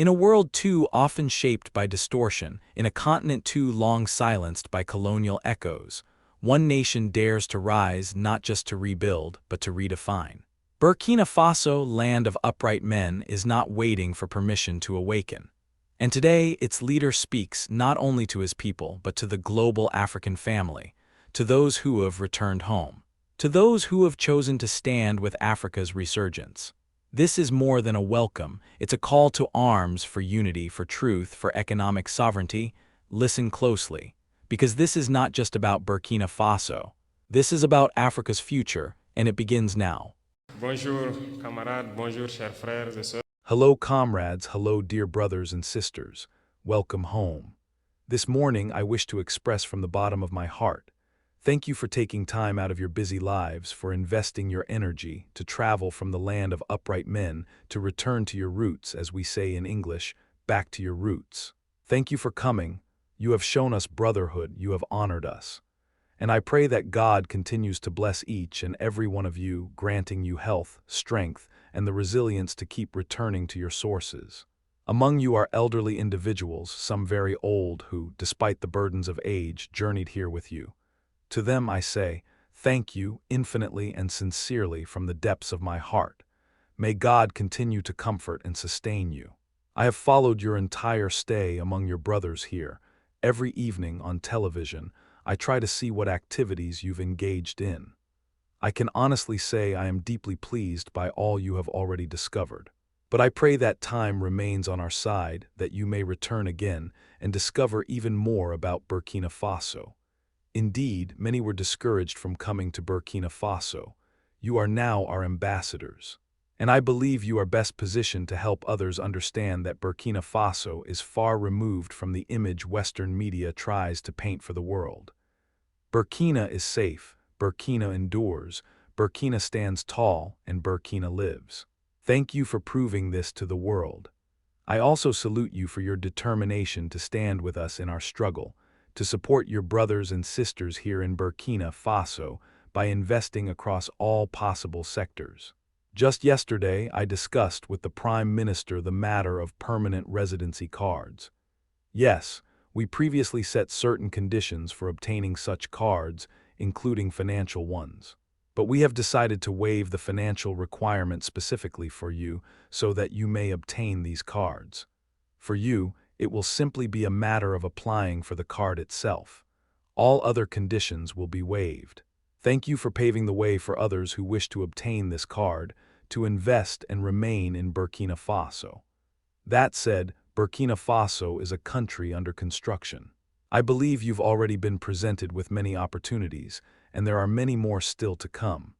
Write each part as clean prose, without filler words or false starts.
In a world too often shaped by distortion, in a continent too long silenced by colonial echoes, one nation dares to rise not just to rebuild, but to redefine. Burkina Faso, land of upright men, is not waiting for permission to awaken. And today, its leader speaks not only to his people, but to the global African family, to those who have returned home, to those who have chosen to stand with Africa's resurgence. This is more than a welcome, it's a call to arms for unity, for truth, for economic sovereignty. Listen closely, because this is not just about Burkina Faso. This is about Africa's future, and it begins now. Bonjour, camarades, bonjour, chers frères et sœurs. Hello, comrades, hello, dear brothers and sisters. Welcome home. This morning, I wish to express from the bottom of my heart, thank you for taking time out of your busy lives, for investing your energy to travel from the land of upright men to return to your roots, as we say in English, back to your roots. Thank you for coming. You have shown us brotherhood, you have honored us. And I pray that God continues to bless each and every one of you, granting you health, strength, and the resilience to keep returning to your sources. Among you are elderly individuals, some very old, who, despite the burdens of age, journeyed here with you. To them I say, thank you infinitely and sincerely from the depths of my heart. May God continue to comfort and sustain you. I have followed your entire stay among your brothers here. Every evening on television, I try to see what activities you've engaged in. I can honestly say I am deeply pleased by all you have already discovered. But I pray that time remains on our side, that you may return again and discover even more about Burkina Faso. Indeed, many were discouraged from coming to Burkina Faso. You are now our ambassadors. And I believe you are best positioned to help others understand that Burkina Faso is far removed from the image Western media tries to paint for the world. Burkina is safe, Burkina endures, Burkina stands tall, and Burkina lives. Thank you for proving this to the world. I also salute you for your determination to stand with us in our struggle, to support your brothers and sisters here in Burkina Faso by investing across all possible sectors. Just yesterday, I discussed with the Prime Minister the matter of permanent residency cards. Yes, we previously set certain conditions for obtaining such cards, including financial ones. But we have decided to waive the financial requirement specifically for you so that you may obtain these cards. For you, it will simply be a matter of applying for the card itself. All other conditions will be waived. Thank you for paving the way for others who wish to obtain this card, to invest and remain in Burkina Faso. That said, Burkina Faso is a country under construction. I believe you've already been presented with many opportunities, and there are many more still to come.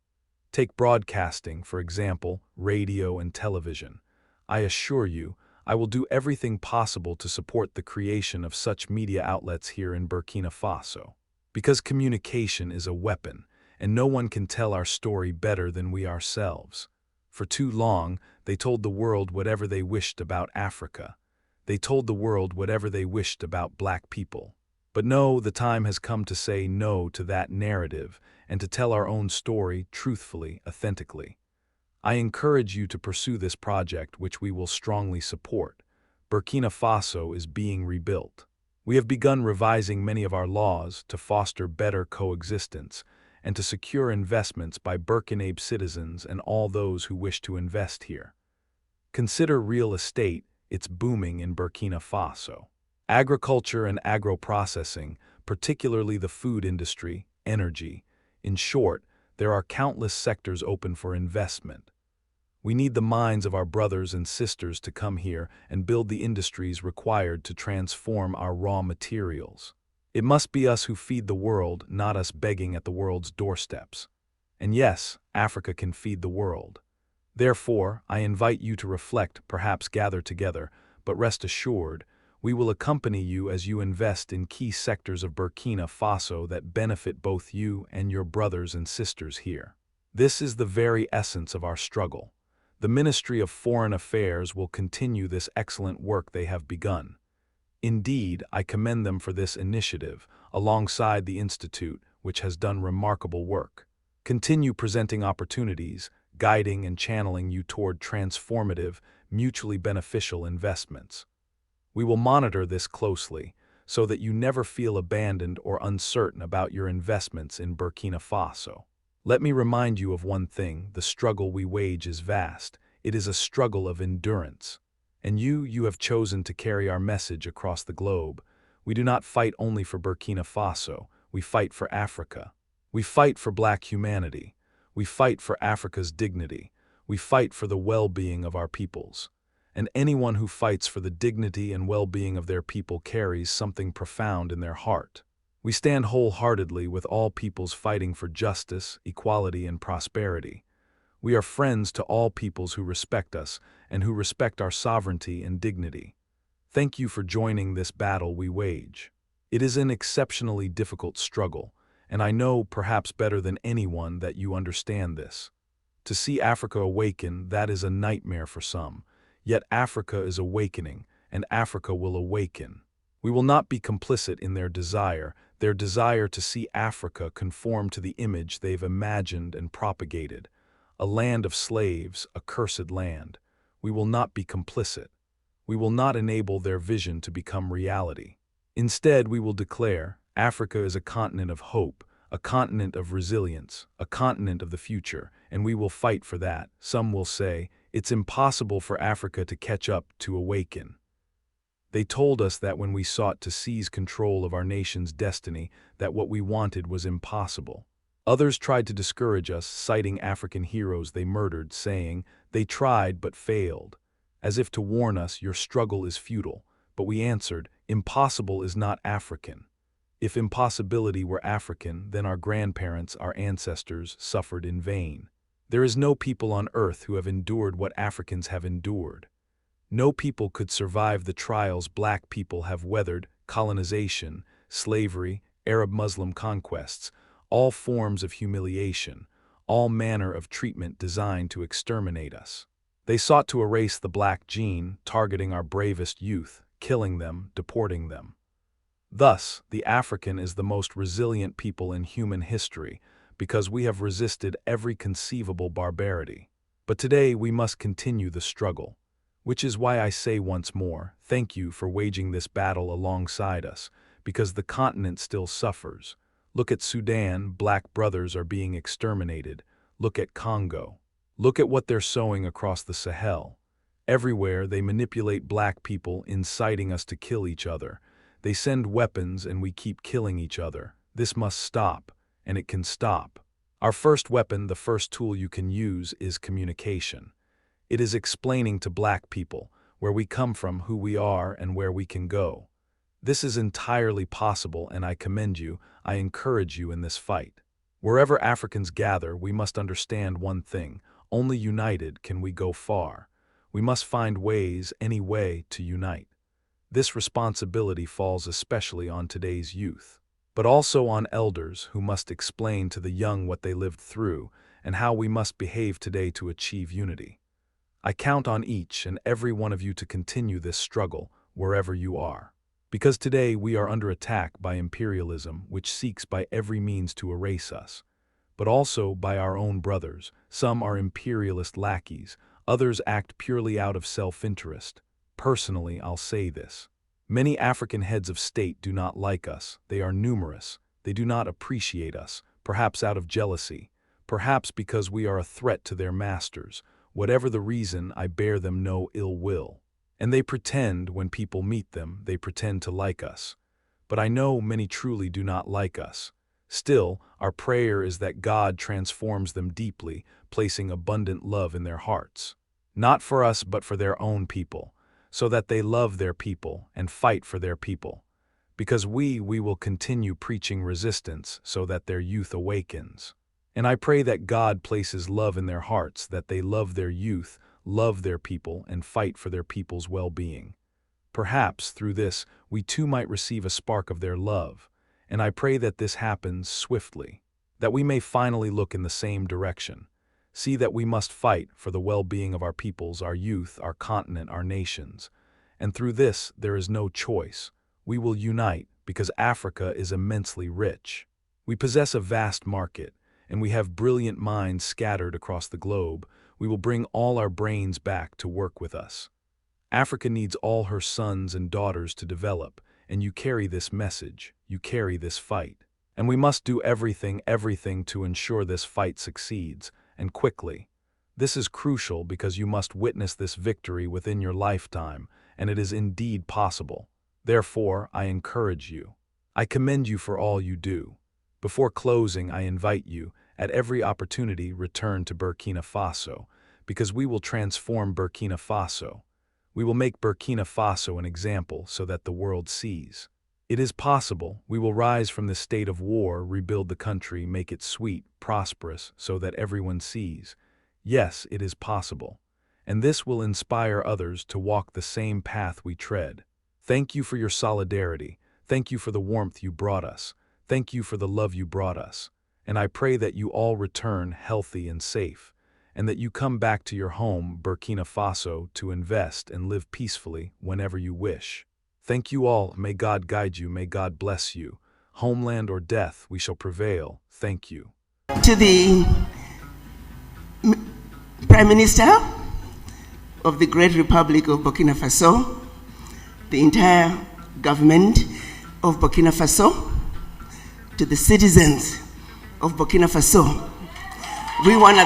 Take broadcasting, for example, radio and television. I assure you, I will do everything possible to support the creation of such media outlets here in Burkina Faso. Because communication is a weapon, and no one can tell our story better than we ourselves. For too long, they told the world whatever they wished about Africa. They told the world whatever they wished about black people. But no, the time has come to say no to that narrative and to tell our own story truthfully, authentically. I encourage you to pursue this project, which we will strongly support. Burkina Faso is being rebuilt. We have begun revising many of our laws to foster better coexistence and to secure investments by Burkinabe citizens and all those who wish to invest here. Consider real estate, it's booming in Burkina Faso. Agriculture and agro-processing, particularly the food industry, energy. In short, there are countless sectors open for investment. We need the minds of our brothers and sisters to come here and build the industries required to transform our raw materials. It must be us who feed the world, not us begging at the world's doorsteps. And yes, Africa can feed the world. Therefore, I invite you to reflect, perhaps gather together, but rest assured, we will accompany you as you invest in key sectors of Burkina Faso that benefit both you and your brothers and sisters here. This is the very essence of our struggle. The Ministry of Foreign Affairs will continue this excellent work they have begun. Indeed, I commend them for this initiative, alongside the Institute, which has done remarkable work. Continue presenting opportunities, guiding and channeling you toward transformative, mutually beneficial investments. We will monitor this closely so that you never feel abandoned or uncertain about your investments in Burkina Faso. Let me remind you of one thing: the struggle we wage is vast. It is a struggle of endurance. And you have chosen to carry our message across the globe. We do not fight only for Burkina Faso, we fight for Africa. We fight for Black humanity. We fight for Africa's dignity. We fight for the well-being of our peoples. And anyone who fights for the dignity and well-being of their people carries something profound in their heart. We stand wholeheartedly with all peoples fighting for justice, equality, and prosperity. We are friends to all peoples who respect us and who respect our sovereignty and dignity. Thank you for joining this battle we wage. It is an exceptionally difficult struggle, and I know perhaps better than anyone that you understand this. To see Africa awaken, that is a nightmare for some. Yet Africa is awakening, and Africa will awaken. We will not be complicit in their desire to see Africa conform to the image they've imagined and propagated. A land of slaves, a cursed land. We will not be complicit. We will not enable their vision to become reality. Instead, we will declare, Africa is a continent of hope, a continent of resilience, a continent of the future, and we will fight for that. Some will say, it's impossible for Africa to catch up, to awaken. They told us that when we sought to seize control of our nation's destiny, that what we wanted was impossible. Others tried to discourage us, citing African heroes they murdered, saying, they tried but failed, as if to warn us, your struggle is futile. But we answered, impossible is not African. If impossibility were African, then our grandparents, our ancestors, suffered in vain. There is no people on earth who have endured what Africans have endured. No people could survive the trials Black people have weathered: colonization, slavery, Arab-Muslim conquests, all forms of humiliation, all manner of treatment designed to exterminate us. They sought to erase the Black gene, targeting our bravest youth, killing them, deporting them. Thus, the African is the most resilient people in human history, because we have resisted every conceivable barbarity. But today we must continue the struggle. Which is why I say once more, thank you for waging this battle alongside us, because the continent still suffers. Look at Sudan, Black brothers are being exterminated. Look at Congo. Look at what they're sowing across the Sahel. Everywhere they manipulate Black people, inciting us to kill each other. They send weapons and we keep killing each other. This must stop, and it can stop. Our first weapon, the first tool you can use, is communication. It is explaining to Black people where we come from, who we are, and where we can go. This is entirely possible, and I commend you, I encourage you in this fight. Wherever Africans gather, we must understand one thing: only united can we go far. We must find ways, any way, to unite. This responsibility falls especially on today's youth, but also on elders who must explain to the young what they lived through and how we must behave today to achieve unity. I count on each and every one of you to continue this struggle wherever you are. Because today we are under attack by imperialism, which seeks by every means to erase us, but also by our own brothers. Some are imperialist lackeys, others act purely out of self-interest. Personally, I'll say this. Many African heads of state do not like us. They are numerous. They do not appreciate us, perhaps out of jealousy, perhaps because we are a threat to their masters. Whatever the reason, I bear them no ill will. And they pretend, when people meet them, they pretend to like us. But I know many truly do not like us. Still, our prayer is that God transforms them deeply, placing abundant love in their hearts. Not for us, but for their own people, so that they love their people and fight for their people. Because we will continue preaching resistance so that their youth awakens. And I pray that God places love in their hearts, that they love their youth, love their people, and fight for their people's well-being. Perhaps through this, we too might receive a spark of their love, and I pray that this happens swiftly, that we may finally look in the same direction, see that we must fight for the well-being of our peoples, our youth, our continent, our nations. And through this, there is no choice. We will unite because Africa is immensely rich. We possess a vast market, and we have brilliant minds scattered across the globe we will bring all our brains back to work with us. Africa needs all her sons and daughters to develop, and you carry this message, you carry this fight. And we must do everything to ensure this fight succeeds, and quickly. This is crucial because you must witness this victory within your lifetime, and it is indeed possible. Therefore, I encourage you. I commend you for all you do. Before closing, I invite you, at every opportunity, return to Burkina Faso, because we will transform Burkina Faso. We will make Burkina Faso an example so that the world sees. It is possible. We will rise from this state of war, rebuild the country, make it sweet, prosperous, so that everyone sees. Yes, it is possible. And this will inspire others to walk the same path we tread. Thank you for your solidarity. Thank you for the warmth you brought us. Thank you for the love you brought us. And I pray that you all return healthy and safe, and that you come back to your home, Burkina Faso, to invest and live peacefully whenever you wish. Thank you all. May God guide you. May God bless you. Homeland or death, we shall prevail. Thank you. To the Prime Minister of the Great Republic of Burkina Faso, the entire government of Burkina Faso, to the citizens of Burkina Faso, we want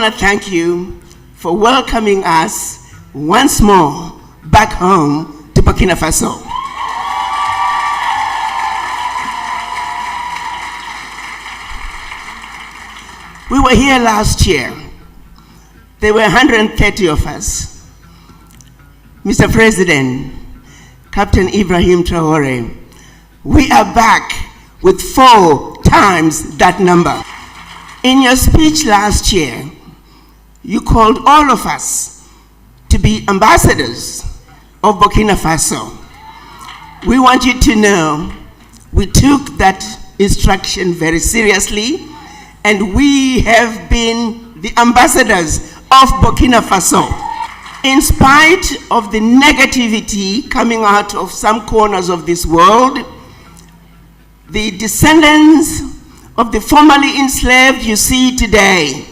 to thank you for welcoming us once more back home to Burkina Faso. We were here last year. There were 130 of us. Mr. President, Captain Ibrahim Traoré, we are back with 4 times that number. In your speech last year, you called all of us to be ambassadors of Burkina Faso. We want you to know we took that instruction very seriously, and we have been the ambassadors of Burkina Faso. In spite of the negativity coming out of some corners of this world, the descendants of the formerly enslaved you see today,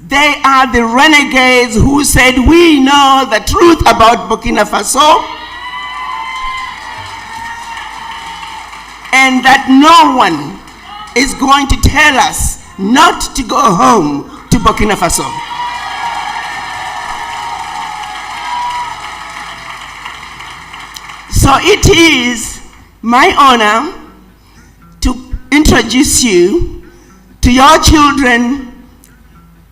they are the renegades who said, we know the truth about Burkina Faso, and that no one is going to tell us not to go home to Burkina Faso. So it is my honor to introduce you to your children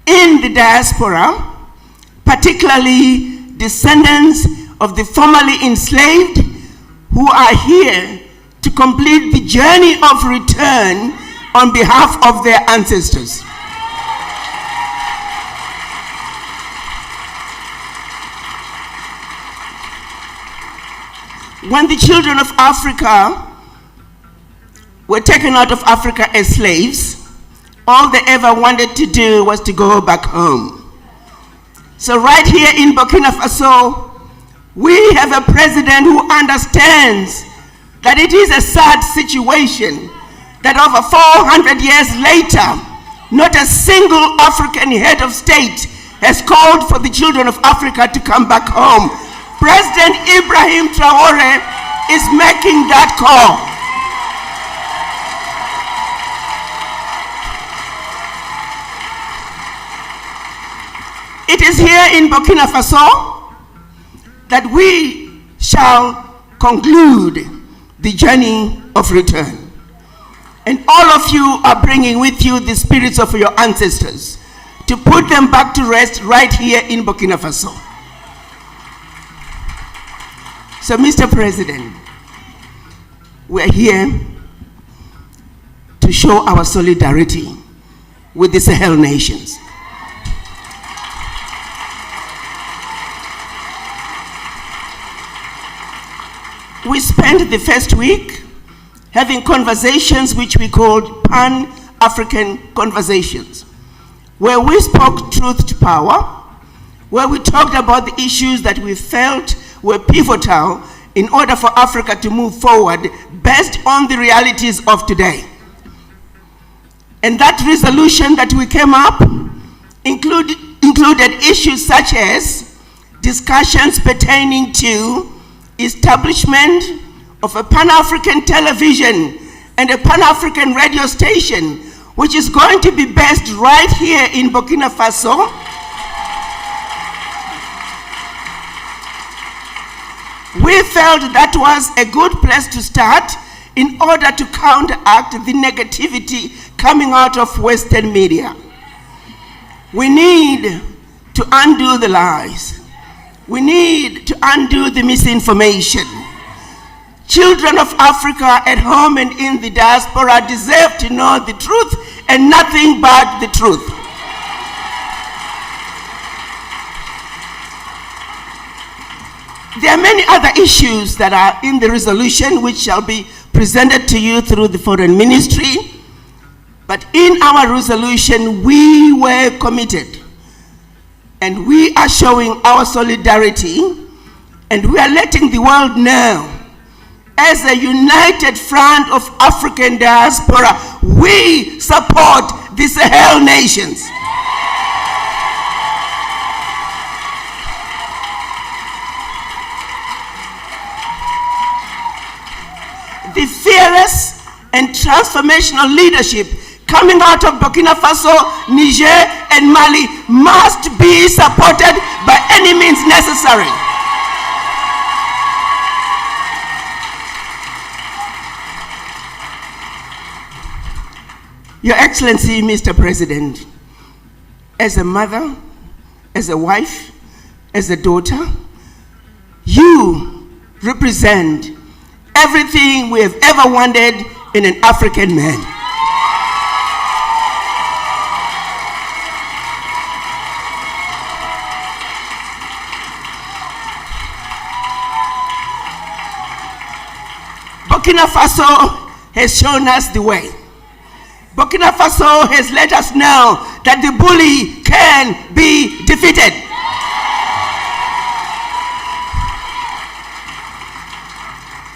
in the diaspora, particularly descendants of the formerly enslaved who are here to complete the journey of return on behalf of their ancestors. When the children of Africa were taken out of Africa as slaves, all they ever wanted to do was to go back home. So right here in Burkina Faso, we have a president who understands that it is a sad situation that over 400 years later, not a single African head of state has called for the children of Africa to come back home. President Ibrahim Traoré is making that call. It is here in Burkina Faso that we shall conclude the journey of return. And all of you are bringing with you the spirits of your ancestors to put them back to rest right here in Burkina Faso. So, Mr. President, we're here to show our solidarity with the Sahel nations. We spent the first week having conversations which we called Pan-African conversations, where we spoke truth to power, where we talked about the issues that we felt were pivotal in order for Africa to move forward based on the realities of today. And that resolution that we came up included issues such as discussions pertaining to establishment of a Pan-African television and a Pan-African radio station, which is going to be based right here in Burkina Faso. We felt that was a good place to start in order to counteract the negativity coming out of Western media. We need to undo the lies. We need to undo the misinformation. Children of Africa at home and in the diaspora deserve to know the truth and nothing but the truth. There are many other issues that are in the resolution which shall be presented to you through the Foreign Ministry. But in our resolution, we were committed, and we are showing our solidarity, and we are letting the world know, as a united front of African diaspora, we support the Sahel nations. The fearless and transformational leadership coming out of Burkina Faso, Niger, and Mali must be supported by any means necessary. Your Excellency, Mr. President, as a mother, as a wife, as a daughter, you represent everything we have ever wanted in an African man. Burkina Faso has shown us the way. Burkina Faso has let us know that the bully can be defeated.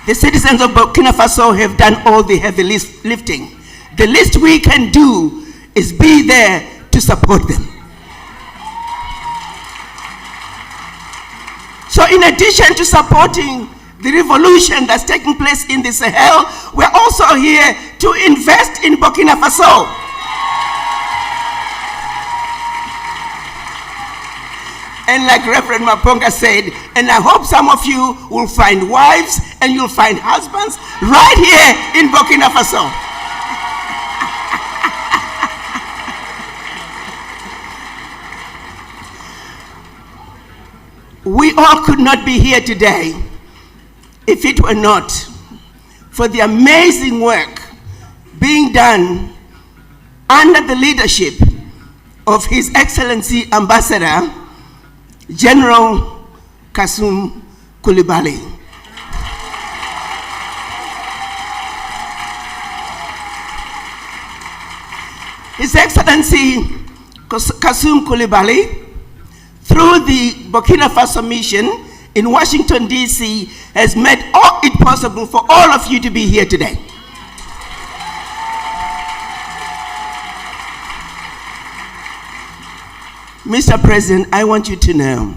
The citizens of Burkina Faso have done all the heavy lifting. The least we can do is be there to support them. So in addition to supporting the revolution that's taking place in the Sahel, we're also here to invest in Burkina Faso. And like Reverend Maponga said, and I hope some of you will find wives and you'll find husbands right here in Burkina Faso. We all could not be here today if it were not for the amazing work being done under the leadership of His Excellency Ambassador General Kasum Coulibaly. His Excellency Kasum Coulibaly, through the Burkina Faso mission in Washington, D.C., has made all it possible for all of you to be here today. Mr. President, I want you to know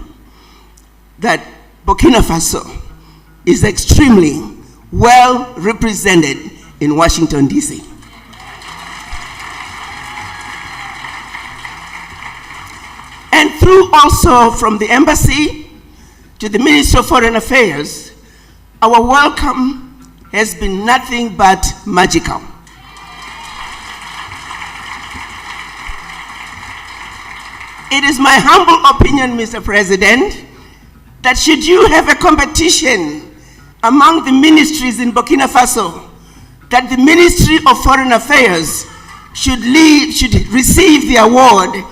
that Burkina Faso is extremely well represented in Washington, D.C. And through also from the embassy to the Ministry of Foreign Affairs, our welcome has been nothing but magical. It is my humble opinion, Mr. President, that should you have a competition among the ministries in Burkina Faso, that the Ministry of Foreign Affairs should receive the award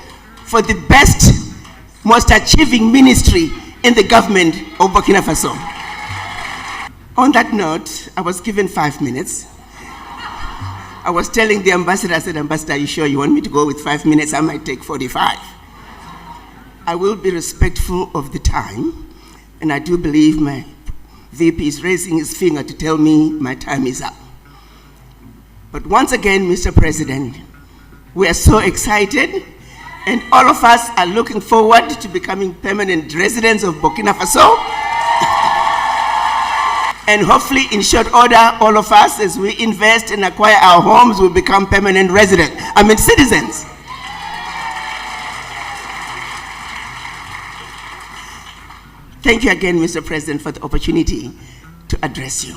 for the best, most achieving ministry in the government of Burkina Faso. On that note, I was given 5 minutes. I was telling the ambassador, I said, Ambassador, are you sure you want me to go with 5 minutes? I might take 45. I will be respectful of the time, and I do believe my VP is raising his finger to tell me my time is up. But once again, Mr. President, We are so excited, and all of us are looking forward to becoming permanent residents of Burkina Faso. And hopefully, in short order, all of us, as we invest and acquire our homes, will become permanent citizens. Thank you again, Mr. President, for the opportunity to address you.